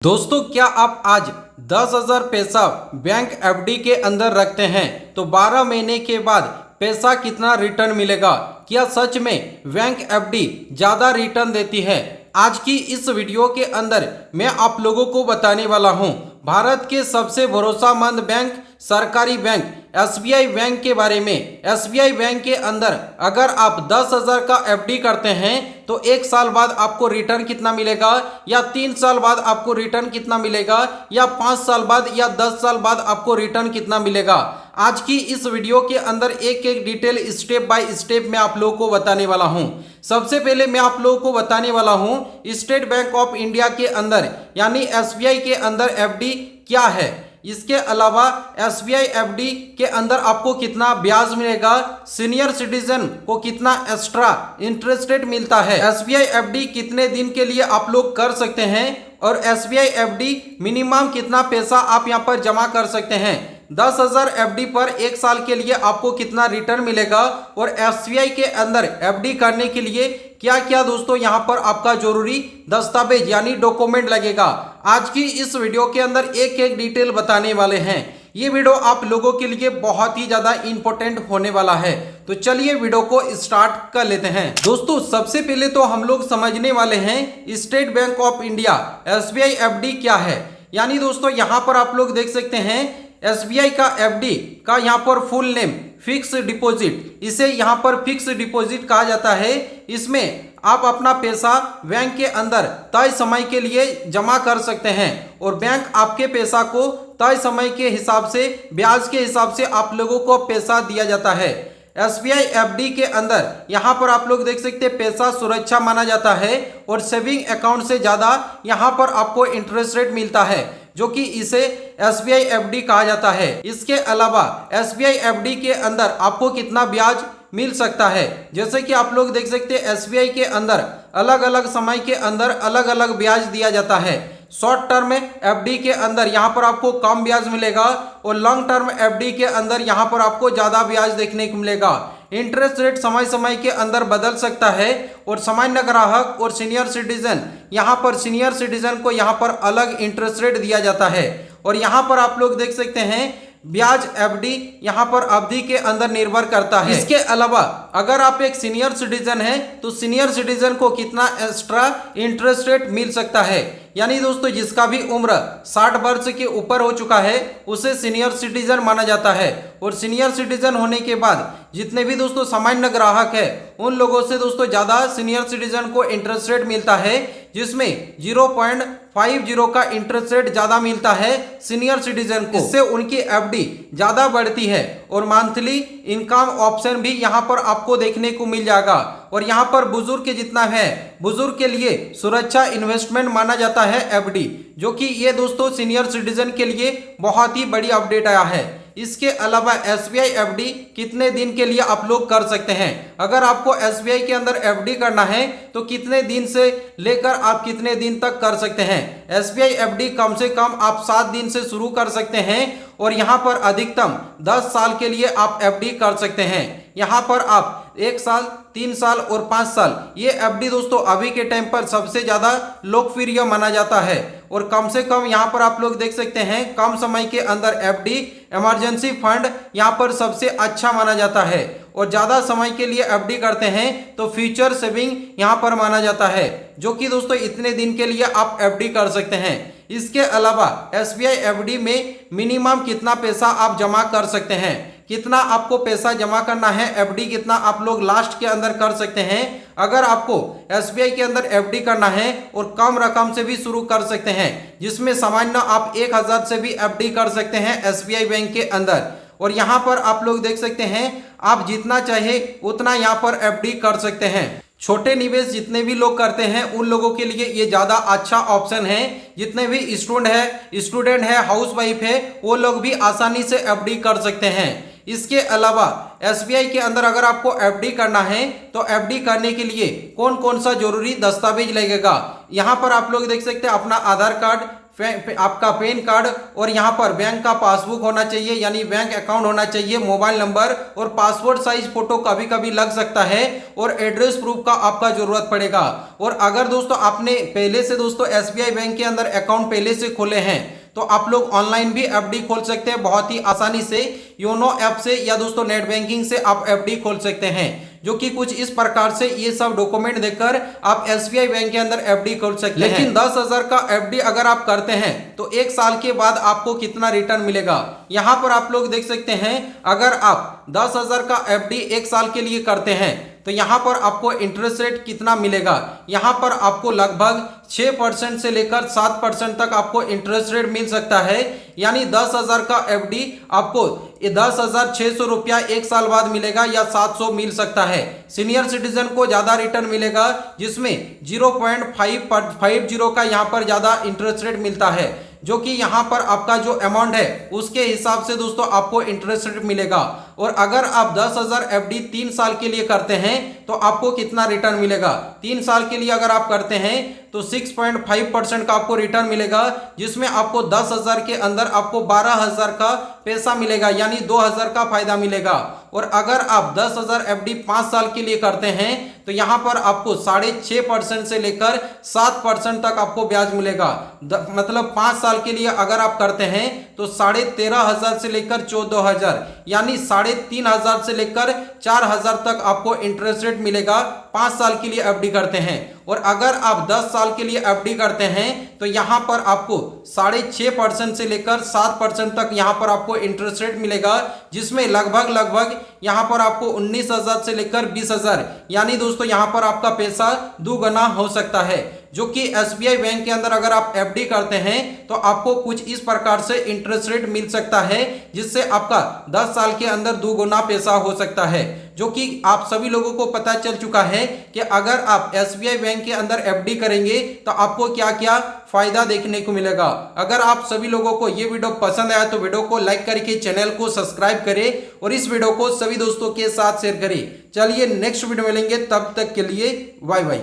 दोस्तों, क्या आप आज 10,000 पैसा बैंक एफडी के अंदर रखते हैं तो 12 महीने के बाद पैसा कितना रिटर्न मिलेगा? क्या सच में बैंक एफडी ज़्यादा रिटर्न देती है? आज की इस वीडियो के अंदर मैं आप लोगों को बताने वाला हूं भारत के सबसे भरोसेमंद बैंक, सरकारी बैंक एसबीआई बैंक के बारे में। एसबीआई बैंक के अंदर अगर आप 10,000 का एफडी करते हैं तो 1 साल बाद आपको रिटर्न कितना मिलेगा, या 3 साल बाद आपको रिटर्न कितना मिलेगा, या 5 साल बाद या 10 साल बाद आपको रिटर्न कितना मिलेगा। आज की इस वीडियो के अंदर एक एक डिटेल स्टेप बाय स्टेप मैं आप लोगों को बताने वाला हूं। सबसे पहले मैं आप लोगों को बताने वाला हूं स्टेट बैंक ऑफ इंडिया के अंदर यानी एसबीआई के अंदर एफडी क्या है। इसके अलावा एसबीआई एफडी के अंदर आपको कितना ब्याज मिलेगा, सीनियर सिटीजन को कितना एक्स्ट्रा इंटरेस्ट रेट मिलता है, एसबीआई एफडी कितने दिन के लिए आप लोग कर सकते हैं, और एसबीआई एफडी मिनिमम कितना पैसा आप यहां पर जमा कर सकते हैं। 10,000 एफडी पर 1 साल के लिए आपको कितना रिटर्न मिलेगा, और एसबीआई के अंदर एफडी करने के लिए क्या क्या दोस्तों यहां पर आपका जरूरी दस्तावेज यानी डॉक्यूमेंट लगेगा। आज की इस वीडियो के अंदर एक एक डिटेल बताने वाले हैं। ये वीडियो आप लोगों के लिए बहुत ही ज्यादा इंपॉर्टेंट होने वाला है, तो चलिए वीडियो को स्टार्ट कर लेते हैं। दोस्तों, सबसे पहले तो हम लोग समझने वाले हैं state bank of India SBI FD क्या है। यानी दोस्तों यहां पर आप लोग देख सकते हैं एसबीआई का एफडी का यहाँ पर फुल नेम फिक्स डिपॉजिट, इसे यहाँ पर फिक्स डिपॉजिट कहा जाता है। इसमें आप अपना पैसा बैंक के अंदर तय समय के लिए जमा कर सकते हैं, और बैंक आपके पैसा को तय समय के हिसाब से ब्याज के हिसाब से आप लोगों को पैसा दिया जाता है। एसबीआई एफडी के अंदर यहाँ पर आप लोग देख सकते हैं पैसा सुरक्षा माना जाता है, और सेविंग अकाउंट से ज़्यादा यहाँ पर आपको इंटरेस्ट रेट मिलता है, जो कि इसे एसबीआई एफडी कहा जाता है। इसके अलावा एसबीआई एफडी के अंदर आपको कितना ब्याज मिल सकता है, जैसे कि आप लोग देख सकते हैं एसबीआई के अंदर अलग अलग समय के अंदर अलग अलग ब्याज दिया जाता है। शॉर्ट टर्म एफडी के अंदर यहाँ पर आपको कम ब्याज मिलेगा, और लॉन्ग टर्म एफडी के अंदर यहाँ पर आपको ज़्यादा ब्याज देखने को मिलेगा। इंटरेस्ट रेट समय समय के अंदर बदल सकता है, और सामान्य ग्राहक और सीनियर सिटीजन यहाँ पर सीनियर सिटीजन को यहाँ पर अलग इंटरेस्ट रेट दिया जाता है। और यहाँ पर आप लोग देख सकते हैं ब्याज एफडी यहाँ पर अवधि के अंदर निर्भर करता है। इसके अलावा अगर आप एक सीनियर सिटीजन हैं तो सीनियर सिटीजन को कितना एक्स्ट्रा इंटरेस्ट रेट मिल सकता है। यानी दोस्तों जिसका भी उम्र 60 वर्ष के ऊपर हो चुका है उसे सीनियर सिटीजन माना जाता है, और सीनियर सिटीजन होने के बाद जितने भी दोस्तों सामान्य ग्राहक है उन लोगों से दोस्तों ज़्यादा सीनियर सिटीजन को इंटरेस्ट रेट मिलता है, जिसमें 0.50 का इंटरेस्ट रेट ज़्यादा मिलता है सीनियर सिटीजन को। इससे उनकी एफडी ज़्यादा बढ़ती है, और मंथली इनकम ऑप्शन भी यहाँ पर आपको देखने को मिल जाएगा। और यहाँ पर बुजुर्ग के जितना है बुजुर्ग के लिए सुरक्षा इन्वेस्टमेंट माना जाता है एफडी, जो कि ये दोस्तों सीनियर सिटीजन के लिए बहुत ही बड़ी अपडेट आया है। इसके अलावा एसबीआई एफडी कितने दिन के लिए आप लोग कर सकते हैं। अगर आपको एसबीआई के अंदर एफडी करना है तो कितने दिन से लेकर आप कितने दिन तक कर सकते हैं। एसबीआई एफडी कम से कम आप 7 दिन से शुरू कर सकते हैं, और यहाँ पर अधिकतम 10 साल के लिए आप एफडी कर सकते हैं। यहाँ पर आप 1 साल, 3 साल और 5 साल ये एफडी दोस्तों अभी के टाइम पर सबसे ज़्यादा लोकप्रिय माना जाता है। और कम से कम यहाँ पर आप लोग देख सकते हैं कम समय के अंदर एफडी इमरजेंसी फंड यहाँ पर सबसे अच्छा माना जाता है, और ज़्यादा समय के लिए एफडी करते हैं तो फ्यूचर सेविंग यहाँ पर माना जाता है, जो कि दोस्तों इतने दिन के लिए आप एफडी कर सकते हैं। इसके अलावा एसबीआई एफडी में मिनिमम कितना पैसा आप जमा कर सकते हैं, कितना आपको पैसा जमा करना है, एफडी कितना आप लोग लास्ट के अंदर कर सकते हैं। अगर आपको एसबीआई के अंदर एफडी करना है और कम रकम से भी शुरू कर सकते हैं, जिसमें सामान्य आप 1,000 से भी एफडी कर सकते हैं एसबीआई बैंक के अंदर। और यहाँ पर आप लोग देख सकते हैं आप जितना चाहे उतना यहाँ पर एफडी कर सकते हैं। छोटे निवेश जितने भी लोग करते हैं उन लोगों के लिए ये ज़्यादा अच्छा ऑप्शन है। जितने भी स्टूडेंट है हाउसवाइफ है वो लोग भी आसानी से एफडी कर सकते हैं। इसके अलावा एसबीआई के अंदर अगर आपको एफडी करना है तो एफडी करने के लिए कौन कौन सा जरूरी दस्तावेज लगेगा, यहाँ पर आप लोग देख सकते हैं अपना आधार कार्ड, आपका पैन कार्ड और यहाँ पर बैंक का पासबुक होना चाहिए, यानी बैंक अकाउंट होना चाहिए, मोबाइल नंबर और पासपोर्ट साइज फोटो कभी कभी लग सकता है, और एड्रेस प्रूफ का आपका जरूरत पड़ेगा। और अगर दोस्तों आपने पहले से दोस्तों SBI बैंक के अंदर अकाउंट पहले से खोले हैं तो आप लोग ऑनलाइन भी FD खोल सकते हैं बहुत ही आसानी से, योनो ऐप से या दोस्तों नेट बैंकिंग से आप FD खोल सकते हैं, जो कि कुछ इस प्रकार से ये सब डॉक्यूमेंट देकर आप SBI बैंक के अंदर FD खोल सकते हैं। लेकिन 10,000 का FD अगर आप करते हैं तो 1 साल के बाद आपको कितना रिटर्न मिलेगा, यहाँ पर आप लोग देख सकते हैं। अगर आप 10,000 का FD 1 साल के लिए करते हैं तो यहाँ पर आपको इंटरेस्ट रेट कितना मिलेगा, यहाँ पर आपको लगभग 6% से लेकर 7% तक आपको इंटरेस्ट रेट मिल सकता है। यानी 10,000 का FD आपको 10,600 रुपया 1 साल बाद मिलेगा या 700 मिल सकता है। सीनियर सिटीजन को ज्यादा रिटर्न मिलेगा, जिसमें 0.550 का यहाँ पर ज्यादा इंटरेस्ट रेट मिलता है, जो कि यहाँ पर आपका जो अमाउंट है उसके हिसाब से दोस्तों आपको इंटरेस्ट रेट मिलेगा। और अगर आप 10,000 FD 3 साल के लिए करते हैं तो आपको कितना रिटर्न मिलेगा, 3 साल के लिए अगर आप करते हैं तो 6.5% का आपको रिटर्न मिलेगा, जिसमें आपको 10,000 के अंदर आपको 12,000 का पैसा मिलेगा, यानी 2,000 का फायदा मिलेगा। और अगर आप 10,000 FD 5 साल के लिए करते हैं तो यहाँ पर आपको 6.5% से लेकर 7% तक आपको ब्याज मिलेगा। मतलब 5 साल के लिए अगर आप करते हैं तो 13,500 से लेकर 14,000, यानी 3,500 से लेकर 4,000 तक आपको इंटरेस्ट रेट मिलेगा 5 साल के लिए FD करते हैं। और अगर आप 10 साल के लिए FD करते हैं तो यहाँ पर आपको 6.5% से लेकर 7% तक यहाँ पर आपको इंटरेस्ट रेट मिलेगा, जिसमें लगभग यहाँ पर आपको 19,000 से लेकर 20,000, यानी दोस्तों यहाँ पर आपका पैसा दुगना हो सकता है। जो कि SBI बैंक के अंदर अगर आप FD करते हैं तो आपको कुछ इस प्रकार से इंटरेस्ट रेट मिल सकता है, जिससे आपका 10 साल के अंदर 2 गुना पैसा हो सकता है। जो कि आप सभी लोगों को पता चल चुका है कि अगर आप SBI बैंक के अंदर FD करेंगे तो आपको क्या क्या फायदा देखने को मिलेगा। अगर आप सभी लोगों को ये वीडियो पसंद आया तो वीडियो को लाइक करके चैनल को सब्सक्राइब करें और इस वीडियो को सभी दोस्तों के साथ शेयर करें। चलिए नेक्स्ट वीडियो मिलेंगे, तब तक के लिए बाय बाय।